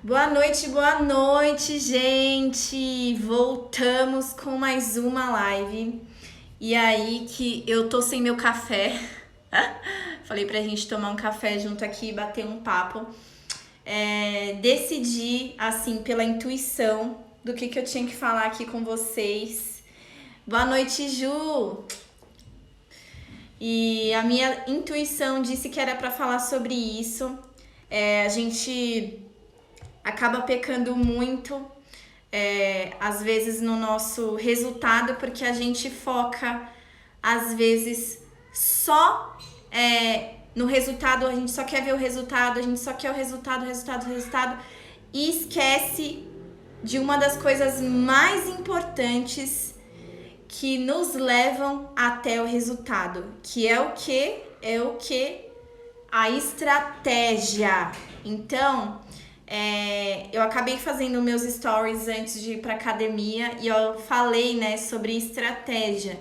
Boa noite, gente! Voltamos com mais uma live. E aí que eu tô sem meu café. Falei pra gente tomar um café junto aqui e bater um papo. Decidi, assim, pela intuição do que eu tinha que falar aqui com vocês. Boa noite, Ju! E a minha intuição disse que era pra falar sobre isso. A gente acaba pecando muito, às vezes, no nosso resultado, porque a gente foca, às vezes, só no resultado, a gente só quer ver o resultado, a gente só quer o resultado, e esquece de uma das coisas mais importantes que nos levam até o resultado, que é o que? É o que? A estratégia. Então, eu acabei fazendo meus stories antes de ir pra academia e eu falei, né, sobre estratégia,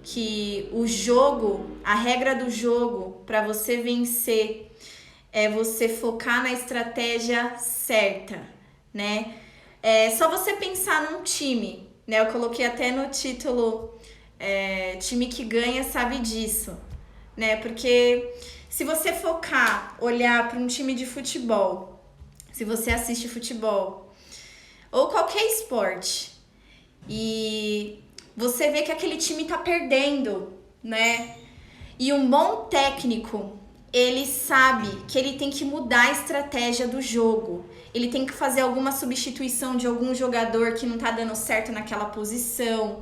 que o jogo, a regra do jogo para você vencer é você focar na estratégia certa, né? É só você pensar num time, né? Eu coloquei até no título, time que ganha sabe disso, né? Porque se você focar, olhar para um time de futebol, se você assiste futebol ou qualquer esporte e você vê que aquele time tá perdendo, né? E um bom técnico, ele sabe que ele tem que mudar a estratégia do jogo. Ele tem que fazer alguma substituição de algum jogador que não tá dando certo naquela posição.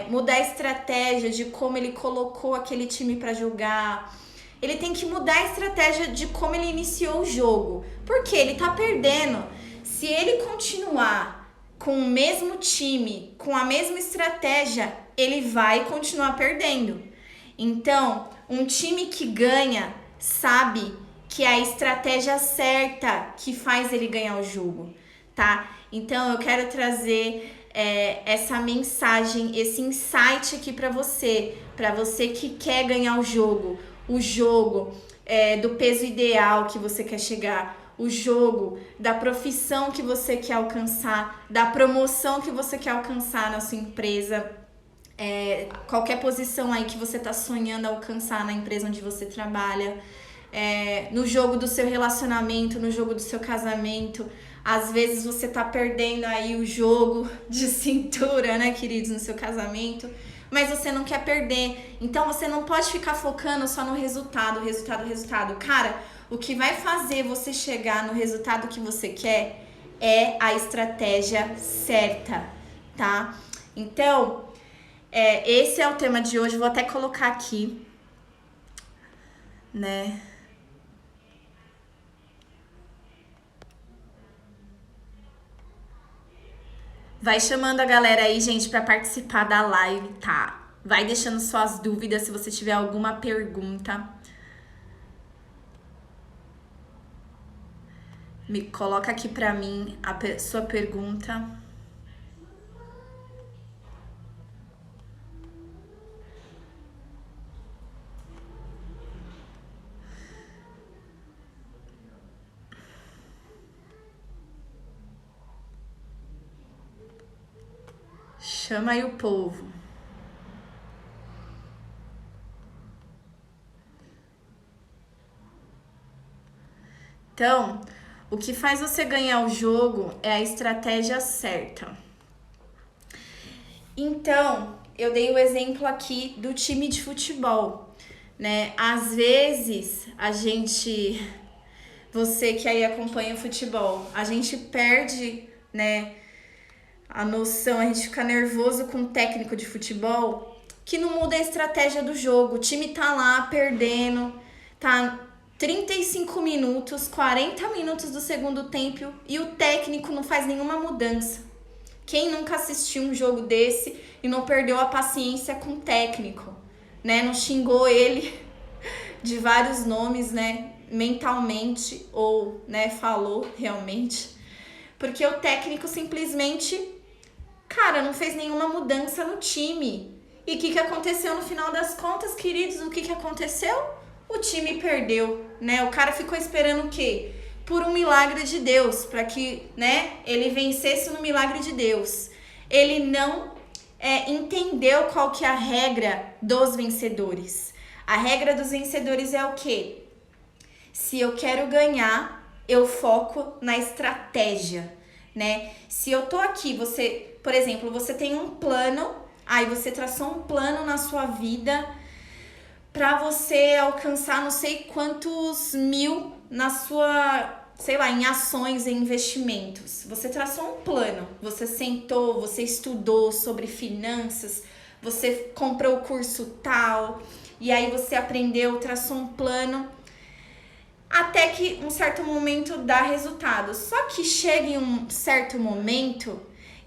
Mudar a estratégia de como ele colocou aquele time para jogar. Ele tem que mudar a estratégia de como ele iniciou o jogo. Porque ele tá perdendo. Se ele continuar com o mesmo time, com a mesma estratégia, ele vai continuar perdendo. Então, um time que ganha sabe que é a estratégia certa que faz ele ganhar o jogo, tá? Então, eu quero trazer essa mensagem, esse insight aqui para você que quer ganhar o jogo do peso ideal que você quer chegar, o jogo da profissão que você quer alcançar, da promoção que você quer alcançar na sua empresa, qualquer posição aí que você tá sonhando alcançar na empresa onde você trabalha, no jogo do seu relacionamento, no jogo do seu casamento. Às vezes você tá perdendo aí o jogo de cintura, né, queridos, no seu casamento, mas você não quer perder. Então você não pode ficar focando só no resultado. Cara, o que vai fazer você chegar no resultado que você quer é a estratégia certa, tá? Então, esse é o tema de hoje. Vou até colocar aqui, né? Vai chamando a galera aí, gente, pra participar da live, tá? Vai deixando suas dúvidas, se você tiver alguma pergunta. Me coloca aqui pra mim a sua pergunta. Chama aí o povo. Então, o que faz você ganhar o jogo é a estratégia certa. Então, eu dei o exemplo aqui do time de futebol, né? Às vezes, você que aí acompanha o futebol, a gente perde, né, a noção, a gente fica nervoso com o técnico de futebol que não muda a estratégia do jogo. O time tá lá perdendo, tá 35 minutos, 40 minutos do segundo tempo e o técnico não faz nenhuma mudança. Quem nunca assistiu um jogo desse e não perdeu a paciência com o técnico, né? Não xingou ele de vários nomes, né? Mentalmente ou, né, falou realmente. Porque o técnico simplesmente, cara, não fez nenhuma mudança no time. E o que aconteceu no final das contas, queridos? O que aconteceu? O time perdeu, né? O cara ficou esperando o quê? por um milagre de Deus, para que, né, ele vencesse no milagre de Deus. Ele não entendeu qual que é a regra dos vencedores. A regra dos vencedores é o quê? Se eu quero ganhar, eu foco na estratégia, né? Se eu tô aqui, você, por exemplo, você tem um plano, aí você traçou um plano na sua vida para você alcançar não sei quantos mil na sua, sei lá, em ações e investimentos. Você traçou um plano, você sentou, você estudou sobre finanças, você comprou o curso tal, e aí você aprendeu, traçou um plano, até que um certo momento dá resultado. Só que chega em um certo momento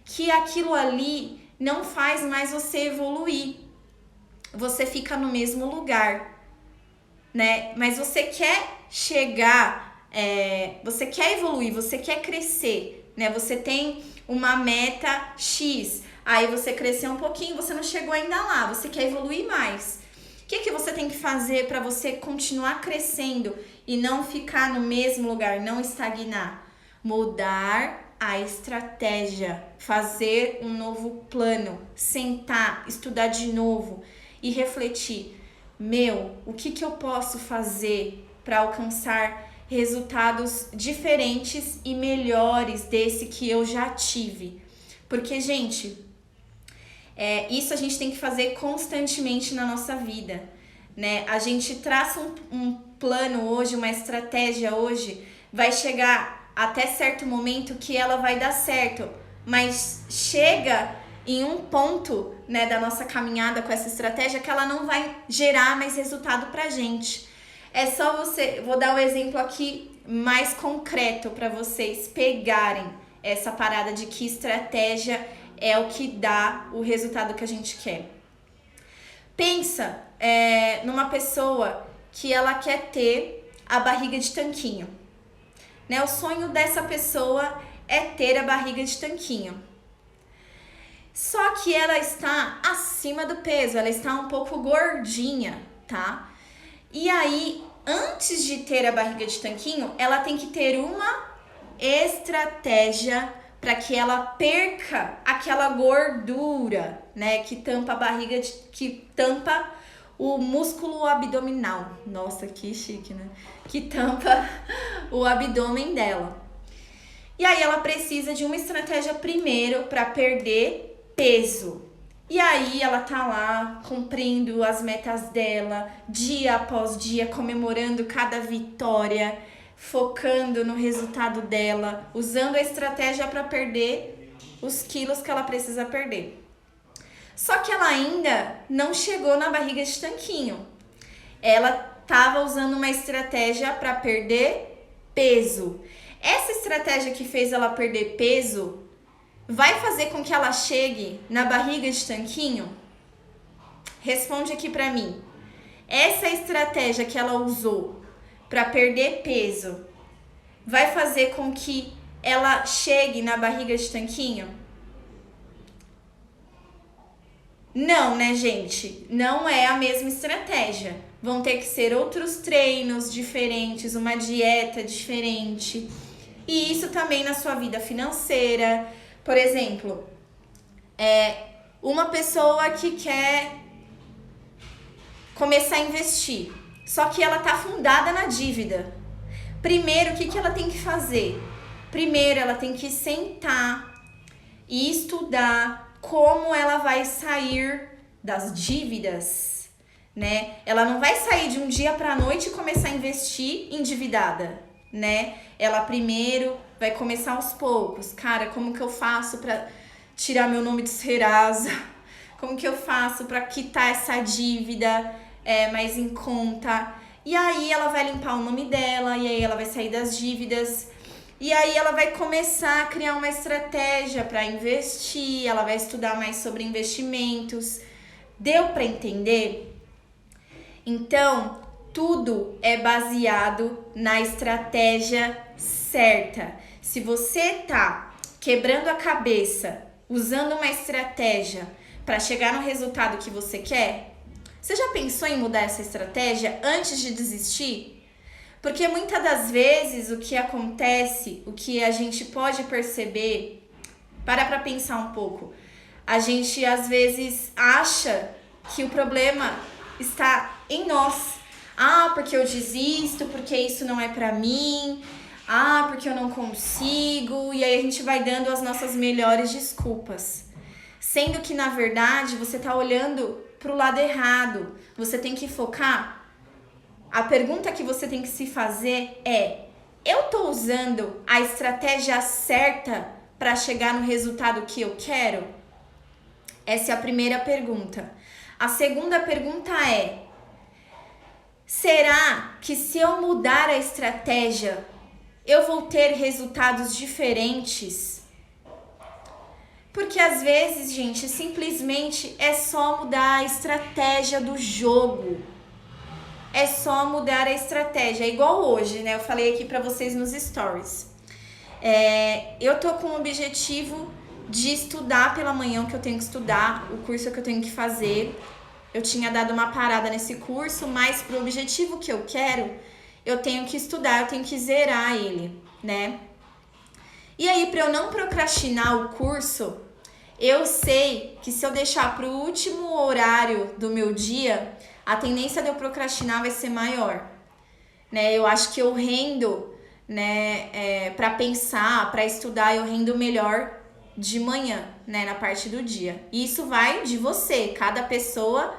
que aquilo ali não faz mais você evoluir. Você fica no mesmo lugar, né? Mas você quer chegar, você quer evoluir, você quer crescer, né? Você tem uma meta X, aí você cresceu um pouquinho, você não chegou ainda lá, você quer evoluir mais. O que você tem que fazer para você continuar crescendo e não ficar no mesmo lugar, não estagnar? Mudar a estratégia, fazer um novo plano, sentar, estudar de novo e refletir. O que eu posso fazer para alcançar resultados diferentes e melhores desse que eu já tive? Porque, gente, isso a gente tem que fazer constantemente na nossa vida, né? A gente traça um plano hoje, uma estratégia hoje, vai chegar até certo momento que ela vai dar certo, mas chega em um ponto, né, da nossa caminhada com essa estratégia que ela não vai gerar mais resultado pra gente. É só vou dar um exemplo aqui mais concreto para vocês pegarem essa parada de que estratégia é o que dá o resultado que a gente quer. Pensa numa pessoa que ela quer ter a barriga de tanquinho, né? O sonho dessa pessoa é ter a barriga de tanquinho. Só que ela está acima do peso, ela está um pouco gordinha, tá? E aí, antes de ter a barriga de tanquinho, ela tem que ter uma estratégia para que ela perca aquela gordura, né? Que tampa a barriga, que tampa o músculo abdominal. Nossa, que chique, né? Que tampa o abdômen dela. E aí ela precisa de uma estratégia primeiro para perder peso. E aí ela tá lá cumprindo as metas dela, dia após dia, comemorando cada vitória, focando no resultado dela, usando a estratégia para perder os quilos que ela precisa perder. Só que ela ainda não chegou na barriga de tanquinho. Ela estava usando uma estratégia para perder peso. Essa estratégia que fez ela perder peso vai fazer com que ela chegue na barriga de tanquinho? Responde aqui pra mim. Essa estratégia que ela usou para perder peso vai fazer com que ela chegue na barriga de tanquinho? Não, né, gente? Não é a mesma estratégia. Vão ter que ser outros treinos diferentes, uma dieta diferente. E isso também na sua vida financeira. Por exemplo, uma pessoa que quer começar a investir, só que ela tá afundada na dívida. Primeiro, o que ela tem que fazer? Primeiro, ela tem que sentar e estudar como ela vai sair das dívidas, né? Ela não vai sair de um dia para a noite e começar a investir endividada, né? Ela primeiro vai começar aos poucos. Cara, como que eu faço para tirar meu nome do Serasa? Como que eu faço para quitar essa dívida mais em conta? E aí ela vai limpar o nome dela, e aí ela vai sair das dívidas. E aí ela vai começar a criar uma estratégia para investir, ela vai estudar mais sobre investimentos. Deu para entender? Então, tudo é baseado na estratégia certa. Se você tá quebrando a cabeça, usando uma estratégia para chegar no resultado que você quer, você já pensou em mudar essa estratégia antes de desistir? Porque muitas das vezes o que acontece, o que a gente pode perceber, pra pensar um pouco, a gente às vezes acha que o problema está em nós. Ah, porque eu desisto, porque isso não é pra mim, ah, porque eu não consigo, e aí a gente vai dando as nossas melhores desculpas. Sendo que, na verdade, você tá olhando pro lado errado. Você tem que focar. A pergunta que você tem que se fazer é: eu tô usando a estratégia certa para chegar no resultado que eu quero? Essa é a primeira pergunta. A segunda pergunta é: será que se eu mudar a estratégia, eu vou ter resultados diferentes? Porque às vezes, gente, simplesmente é só mudar a estratégia do jogo. É só mudar a estratégia. É igual hoje, né? Eu falei aqui pra vocês nos stories. Eu tô com o objetivo de estudar pela manhã o que eu tenho que estudar, o curso que eu tenho que fazer. Eu tinha dado uma parada nesse curso, mas pro objetivo que eu quero, eu tenho que estudar, eu tenho que zerar ele, né? E aí, para eu não procrastinar o curso, eu sei que se eu deixar para o último horário do meu dia, a tendência de eu procrastinar vai ser maior, né? Eu acho que eu rendo, né, para pensar, para estudar, eu rendo melhor de manhã, né, na parte do dia. E isso vai de você, cada pessoa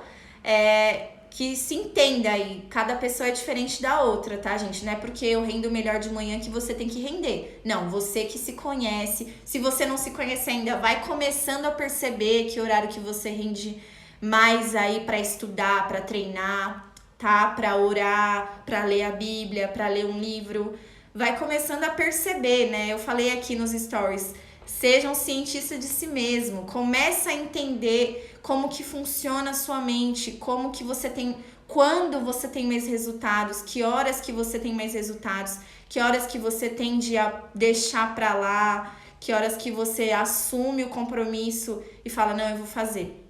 que se entenda aí. Cada pessoa é diferente da outra, tá, gente? Não é porque eu rendo melhor de manhã que você tem que render. Não, você que se conhece. Se você não se conhece ainda, vai começando a perceber que horário que você rende mais aí pra estudar, pra treinar, tá? Pra orar, pra ler a Bíblia, pra ler um livro. Vai começando a perceber, né? Eu falei aqui nos stories. Seja um cientista de si mesmo. Começa a entender como que funciona a sua mente, como que você tem, quando você tem mais resultados, que horas que você tem mais resultados, que horas que você tende a deixar pra lá, que horas que você assume o compromisso e fala, não, eu vou fazer.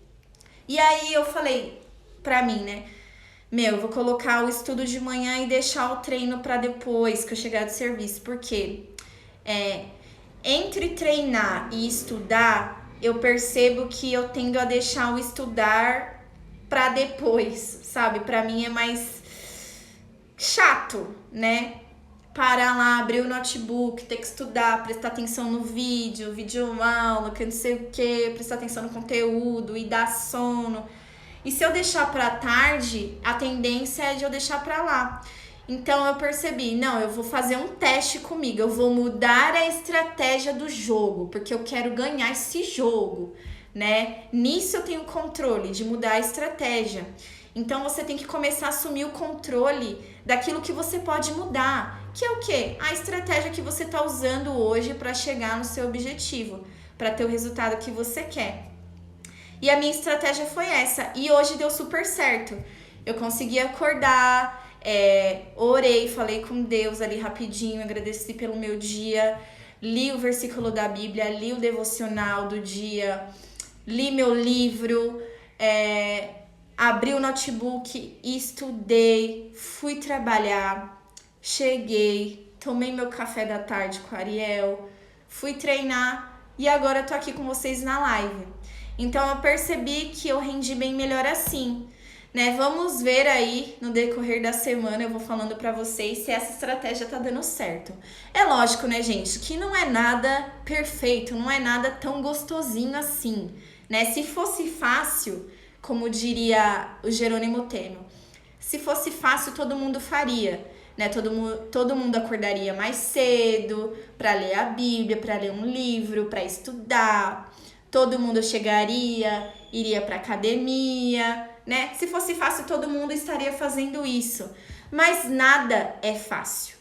E aí eu falei pra mim, né, eu vou colocar o estudo de manhã e deixar o treino pra depois que eu chegar do serviço, porque entre treinar e estudar, eu percebo que eu tendo a deixar o estudar pra depois, sabe? Pra mim é mais chato, né? Parar lá, abrir o notebook, ter que estudar, prestar atenção no vídeo aula, que não sei o que, prestar atenção no conteúdo e dar sono. E se eu deixar pra tarde, a tendência é de eu deixar pra lá. Então eu percebi, não, eu vou fazer um teste comigo, eu vou mudar a estratégia do jogo, porque eu quero ganhar esse jogo, né? Nisso eu tenho controle de mudar a estratégia. Então você tem que começar a assumir o controle daquilo que você pode mudar, que é o quê? A estratégia que você está usando hoje para chegar no seu objetivo, para ter o resultado que você quer. E a minha estratégia foi essa, e hoje deu super certo. Eu consegui acordar, orei, falei com Deus ali rapidinho, agradeci pelo meu dia, li o versículo da Bíblia, li o devocional do dia, li meu livro, abri o notebook, estudei, fui trabalhar, cheguei, tomei meu café da tarde com a Ariel, fui treinar e agora eu tô aqui com vocês na live. Então eu percebi que eu rendi bem melhor assim, né? Vamos ver aí no decorrer da semana, eu vou falando pra vocês se essa estratégia tá dando certo. É lógico, né, gente, que não é nada perfeito, não é nada tão gostosinho assim, né? Se fosse fácil, como diria o Jerônimo Temel, se fosse fácil todo mundo faria, né? Todo mundo acordaria mais cedo pra ler a Bíblia, pra ler um livro, pra estudar. Todo mundo chegaria, iria pra academia, né? Se fosse fácil, todo mundo estaria fazendo isso. Mas nada é fácil,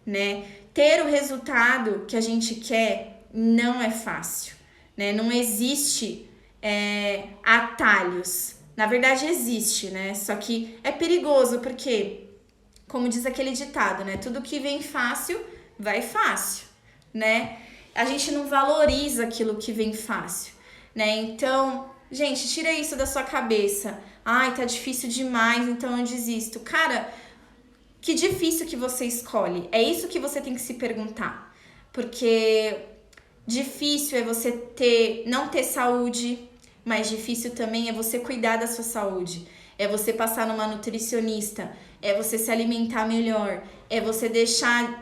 né? Ter o resultado que a gente quer não é fácil, né? Não existe atalhos. Na verdade, existe, né? Só que é perigoso porque, como diz aquele ditado, né? Tudo que vem fácil, vai fácil, né? A gente não valoriza aquilo que vem fácil, né? Então, gente, tira isso da sua cabeça. Ai, tá difícil demais, então eu desisto. Cara, Que difícil que você escolhe? É isso que você tem que se perguntar. Porque difícil é você não ter saúde, mas difícil também é você cuidar da sua saúde. É você passar numa nutricionista, é você se alimentar melhor, é você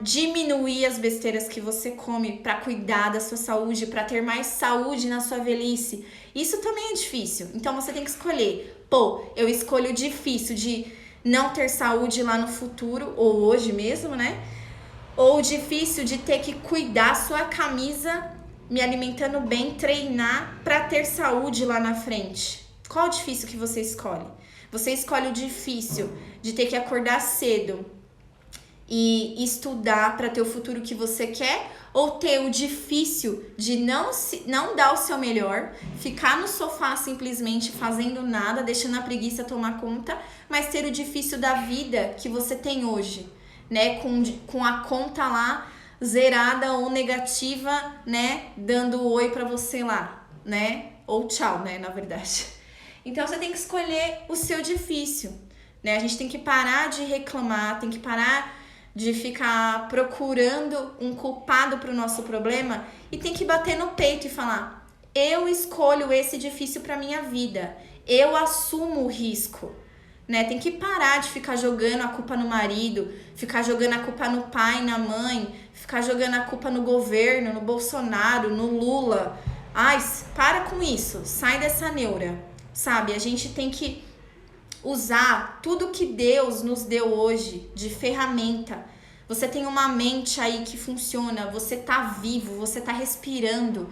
diminuir as besteiras que você come para cuidar da sua saúde, para ter mais saúde na sua velhice. Isso também é difícil. Então você tem que escolher. Pô, eu escolho o difícil de não ter saúde lá no futuro, ou hoje mesmo, né? Ou difícil de ter que cuidar sua camisa, me alimentando bem, treinar para ter saúde lá na frente. Qual o difícil que você escolhe? Você escolhe o difícil de ter que acordar cedo e estudar para ter o futuro que você quer, ou ter o difícil de não dar o seu melhor, ficar no sofá simplesmente fazendo nada, deixando a preguiça tomar conta, mas ter o difícil da vida que você tem hoje, né? Com a conta lá zerada ou negativa, né? Dando oi para você lá, né? Ou tchau, né? Na verdade. Então você tem que escolher o seu difícil, né? A gente tem que parar de reclamar, tem que parar de ficar procurando um culpado para o nosso problema e tem que bater no peito e falar: eu escolho esse difícil para minha vida, eu assumo o risco, né? Tem que parar de ficar jogando a culpa no marido, ficar jogando a culpa no pai, na mãe, ficar jogando a culpa no governo, no Bolsonaro, no Lula. Ai, para com isso, sai dessa neura, sabe? A gente tem que usar tudo que Deus nos deu hoje de ferramenta. Você tem uma mente aí que funciona, você tá vivo, você tá respirando,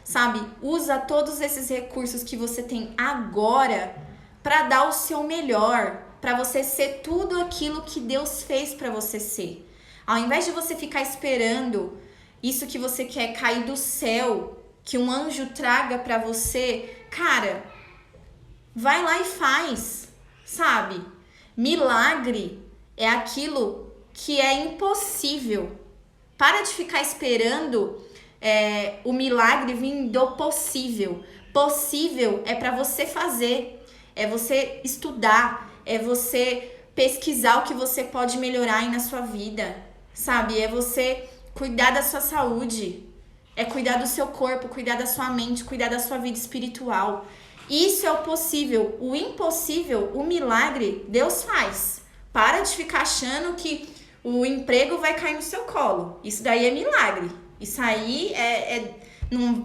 sabe? Usa todos esses recursos que você tem agora para dar o seu melhor, para você ser tudo aquilo que Deus fez para você ser. Ao invés de você ficar esperando isso que você quer cair do céu, que um anjo traga para você, cara, vai lá e faz. Sabe? Milagre é aquilo que é impossível. Para de ficar esperando o milagre vir do possível. Possível é para você fazer, é você estudar, é você pesquisar o que você pode melhorar aí na sua vida, sabe? É você cuidar da sua saúde, é cuidar do seu corpo, cuidar da sua mente, cuidar da sua vida espiritual. Isso é o possível. O impossível, o milagre, Deus faz. Para de ficar achando que o emprego vai cair no seu colo. Isso daí é milagre. Isso aí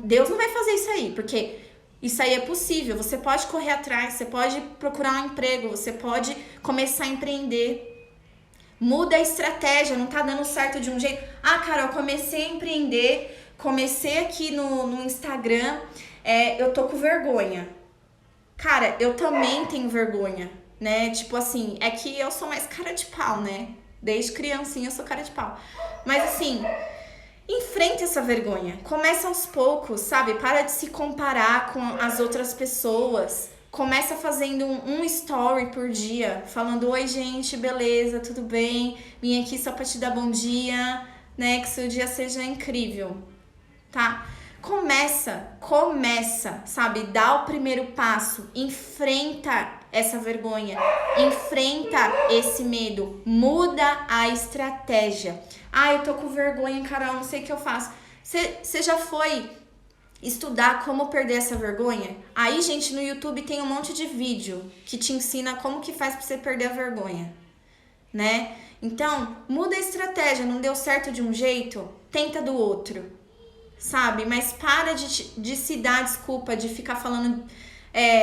Deus não vai fazer isso aí, porque isso aí é possível. Você pode correr atrás, você pode procurar um emprego, você pode começar a empreender. Muda a estratégia, não tá dando certo de um jeito. Ah, Carol, comecei a empreender, comecei aqui no Instagram, eu tô com vergonha. Cara, eu também tenho vergonha, né? Tipo assim, é que eu sou mais cara de pau, né? Desde criancinha eu sou cara de pau. Mas assim, enfrente essa vergonha. Começa aos poucos, sabe? Para de se comparar com as outras pessoas. Começa fazendo um story por dia, falando: oi, gente, beleza, tudo bem? Vim aqui só pra te dar bom dia, né? Que seu dia seja incrível, tá? Começa, sabe? Dá o primeiro passo, enfrenta essa vergonha, enfrenta esse medo, muda a estratégia. Ah, eu tô com vergonha, Carol, não sei o que eu faço. Você já foi estudar como perder essa vergonha? Aí, gente, no YouTube tem um monte de vídeo que te ensina como que faz pra você perder a vergonha, né? Então, muda a estratégia, não deu certo de um jeito, tenta do outro. Sabe? Mas para de se dar desculpa, de ficar falando,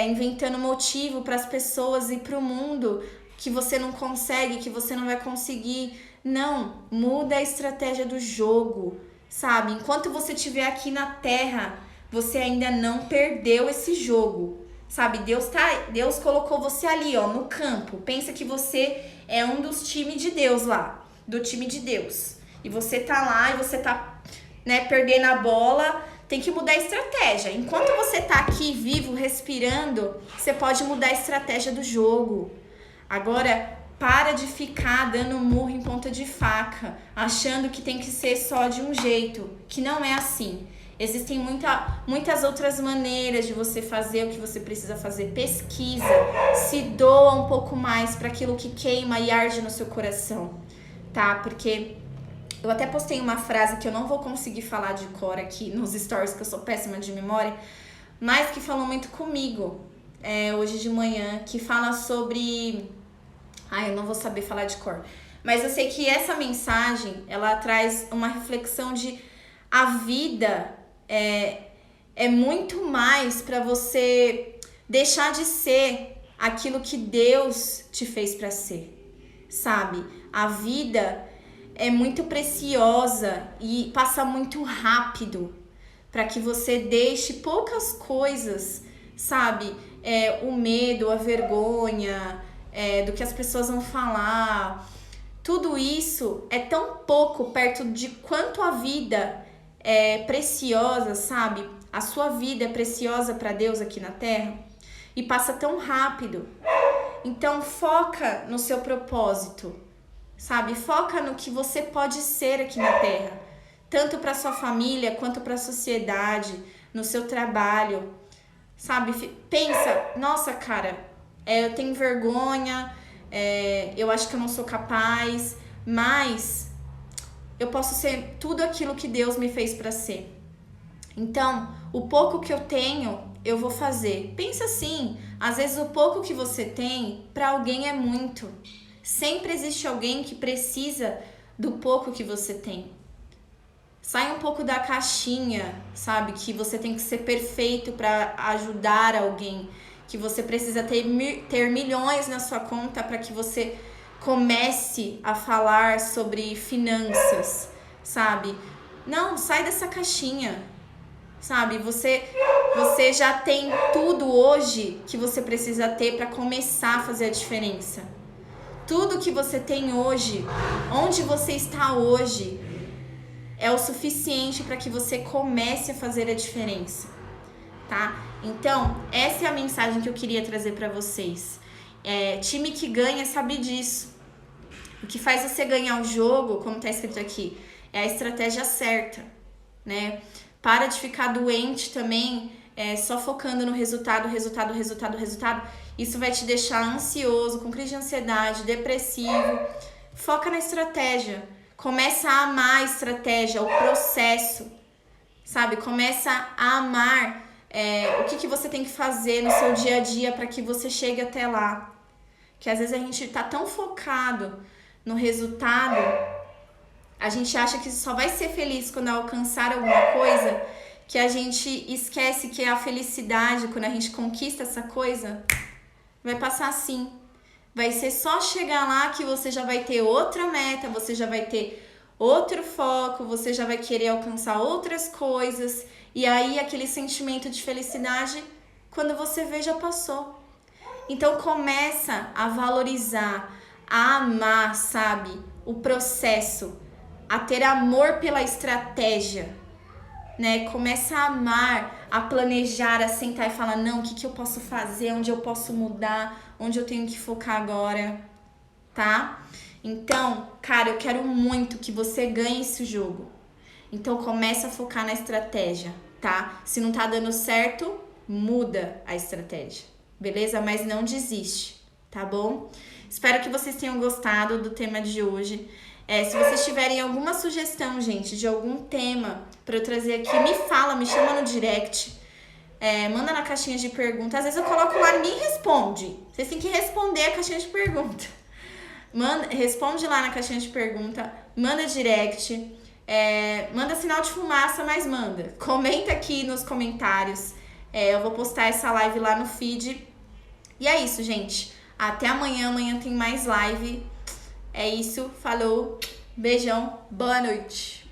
inventando motivo para as pessoas e para o mundo que você não consegue, que você não vai conseguir. Não, muda a estratégia do jogo, sabe? Enquanto você estiver aqui na Terra, você ainda não perdeu esse jogo, sabe? Deus colocou você ali, ó, no campo. Pensa que você é um dos times de Deus lá, do time de Deus. E você tá lá e você tá perdendo a bola, tem que mudar a estratégia. Enquanto você tá aqui vivo, respirando, você pode mudar a estratégia do jogo. Agora, para de ficar dando murro em ponta de faca, achando que tem que ser só de um jeito, que não é assim. Existem muitas outras maneiras de você fazer o que você precisa fazer. Pesquisa, se doa um pouco mais para aquilo que queima e arde no seu coração. tá? Porque eu até postei uma frase que eu não vou conseguir falar de cor aqui nos stories, que eu sou péssima de memória, mas que falou muito comigo hoje de manhã, que fala sobre... Ai, eu não vou saber falar de cor. Mas eu sei que essa mensagem, ela traz uma reflexão de a vida é muito mais para você deixar de ser aquilo que Deus te fez para ser, sabe? A vida é muito preciosa e passa muito rápido para que você deixe poucas coisas, sabe? O medo, a vergonha, do que as pessoas vão falar. Tudo isso é tão pouco perto de quanto a vida é preciosa, sabe? A sua vida é preciosa para Deus aqui na Terra e passa tão rápido. Então foca no seu propósito, sabe? Foca no que você pode ser aqui na Terra, tanto para sua família quanto para a sociedade, no seu trabalho, sabe? Pensa, nossa, cara, eu tenho vergonha, eu acho que eu não sou capaz, mas eu posso ser tudo aquilo que Deus me fez para ser. Então, o pouco que eu tenho, eu vou fazer. Pensa assim, às vezes o pouco que você tem, para alguém é muito. Sempre existe alguém que precisa do pouco que você tem. Sai um pouco da caixinha, sabe? Que você tem que ser perfeito para ajudar alguém. Que você precisa ter milhões na sua conta para que você comece a falar sobre finanças, sabe? Não, sai dessa caixinha, sabe? Você já tem tudo hoje que você precisa ter para começar a fazer a diferença. Tudo que você tem hoje, onde você está hoje, é o suficiente para que você comece a fazer a diferença, tá? Então, essa é a mensagem que eu queria trazer para vocês. Time que ganha sabe disso. O que faz você ganhar o jogo, como tá escrito aqui, é a estratégia certa, né? Para de ficar doente também, só focando no resultado. Isso vai te deixar ansioso, com crise de ansiedade, depressivo. Foca na estratégia. Começa a amar a estratégia, o processo, sabe? Começa a amar o que você tem que fazer no seu dia a dia para que você chegue até lá. Que às vezes a gente tá tão focado no resultado, a gente acha que só vai ser feliz quando alcançar alguma coisa, que a gente esquece que a felicidade, quando a gente conquista essa coisa, vai passar assim. Vai ser só chegar lá que você já vai ter outra meta, você já vai ter outro foco, você já vai querer alcançar outras coisas. E aí aquele sentimento de felicidade, quando você vê, já passou. Então começa a valorizar, a amar, sabe? O processo, a ter amor pela estratégia, né? Começa a amar, a planejar, a sentar e falar, não, o que eu posso fazer, onde eu posso mudar, onde eu tenho que focar agora, tá? Então, cara, eu quero muito que você ganhe esse jogo. Então começa a focar na estratégia, tá? Se não tá dando certo, muda a estratégia, beleza? Mas não desiste, tá bom? Espero que vocês tenham gostado do tema de hoje. Se vocês tiverem alguma sugestão, gente, de algum tema pra eu trazer aqui, me fala, me chama no direct. Manda na caixinha de pergunta. Às vezes eu coloco lá e ninguém responde. Vocês têm que responder a caixinha de pergunta. Responde lá na caixinha de pergunta. Manda direct. Manda sinal de fumaça, mas manda. Comenta aqui nos comentários. Eu vou postar essa live lá no feed. E é isso, gente. Até amanhã. Amanhã tem mais live. É isso. Falou. Beijão. Boa noite.